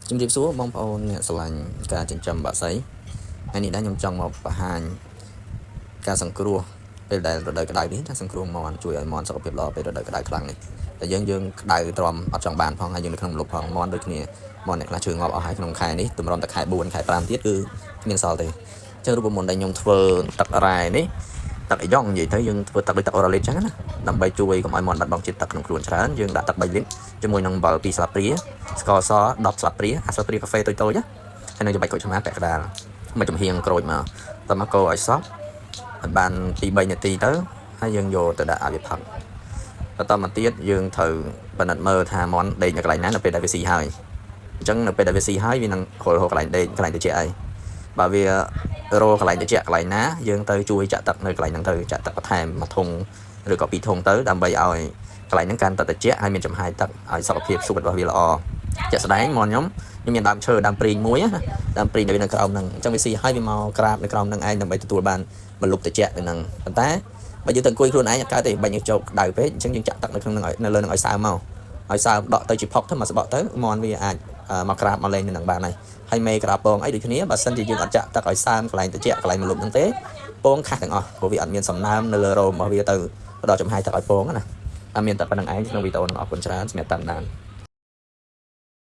ជំរាបសួរបងប្អូនអ្នកស្រឡាញ់ការចិញ្ចឹមបក្សីថ្ងៃនេះដែរខ្ញុំចង់មកបង្ហាញការសង្គ្រោះពេលដែលរដូវក្តៅនេះថាសង្គ្រោះមាន់ជួយឲ្យមាន់សុខភាពល្អពេលរដូវក្តៅខ្លាំងនេះតែយើងក្តៅទ្រាំអត់ចង់បានផងហើយយើងនៅក្នុងម្លប់ផងមាន់ដូចគ្នាមាន់អ្នកខ្លះជឿងាប់អស់ហើយក្នុងខែនេះទម្រាំតែខែ4ខែ5ទៀតគឺគ្មានសល់ទេអញ្ចឹងរូបមន្តដែលខ្ញុំធ្វើទឹករ៉ែនេះទឹកអាយ៉ងនិយាយទៅយើងធ្វើទឹកដូចទឹកអូរ៉ាលីតអញ្ចឹងណាដើម្បីជួយកុំឲ្យមាន់បាត់បង់ជាតិទឹកក្នុងខ្លួនច្រើនយើងដាក់ទឹក3លីត្រជាមួយនឹងអំបិល2ស្លាបព្រាស្ករស10ស្លាបព្រាអាស្លាបព្រាកាហ្វេតូចៗណាហើយនៅចំបាច់ក្រូចឆ្មាពាក់កណ្ដាលមកចំហៀងក្រូចមកតមកកូរឲ្យសព្វឲ្យបាន2-3នាទីទៅហើយយើងយកទៅដាក់ឲ្យវាផឹកបន្តមកទៀតយើងត្រូវពិនិត្យមើលថាមាន់ដេកនៅកន្លែងណានៅពេលដែលវាស៊ីហើយអញ្ចឹងនៅពេលដែលវាស៊ីហើយវានឹងហុលកន្លែងដេកកន្លែងត្រជាក់អីបើវារកន្លែងត្រជាក់កន្លែងណាយើងទៅជួយចាក់ទឹកនៅកន្លែងហ្នឹងទៅចាក់ទឹកបន្ថែមមួយធុងឬក៏2ធុងទៅដើម្បីឲ្យកន្លែងហ្នឹងកាន់តែត្រជាក់ហើយមានចំហាយទឹកឲ្យសុខភាពសុខរបស់វាល្អជាក់ស្ដែងមាន់ខ្ញុំមានដើមឈើដើមព្រីងមួយណាដើមព្រីងដែលវានៅក្រោមហ្នឹងអញ្ចឹងវាស៊ីហើយវាមកក្រាបនៅក្រោមហ្នឹងឯងដើម្បីទទួលបានម្លប់ត្រជាក់ទៅហ្នឹងប៉ុន្តែបើយើងទៅអង្គុយខ្លួនឯងអត់កើតទេបាញ់យើងចូលក្តៅពេកអញ្ចឹងយើងចាក់ទឹកនៅក្នុងហ្នឹងនៅលើហ្នឹងឲ្យសើមមកឲ្យសើមដកទៅជាផុកទៅមកស្បកទៅមាន់វាអាចមកក្រាបមកលេងនៅហ្នឹងបានហើយមេក្រាបពងអីដូចគ្នាបើសិនជាយើងអត់ចាក់ទឹកឲ្យសើមកន្លែងត្រជាក់កន្លែងម្លប់ហ្នឹងទេពងខាស់ទាំងអស់ព្រោះវាអត់មានសំណើមនៅលើរោមរបស់វាទៅផ្ដល់ចំហាយទឹកឲ្យពងណាអត់មានតែប៉ុណ្្នឹងឯងក្នុងវីដេអូនេះអរគុណច្រើនសម្រាប់តាមដាន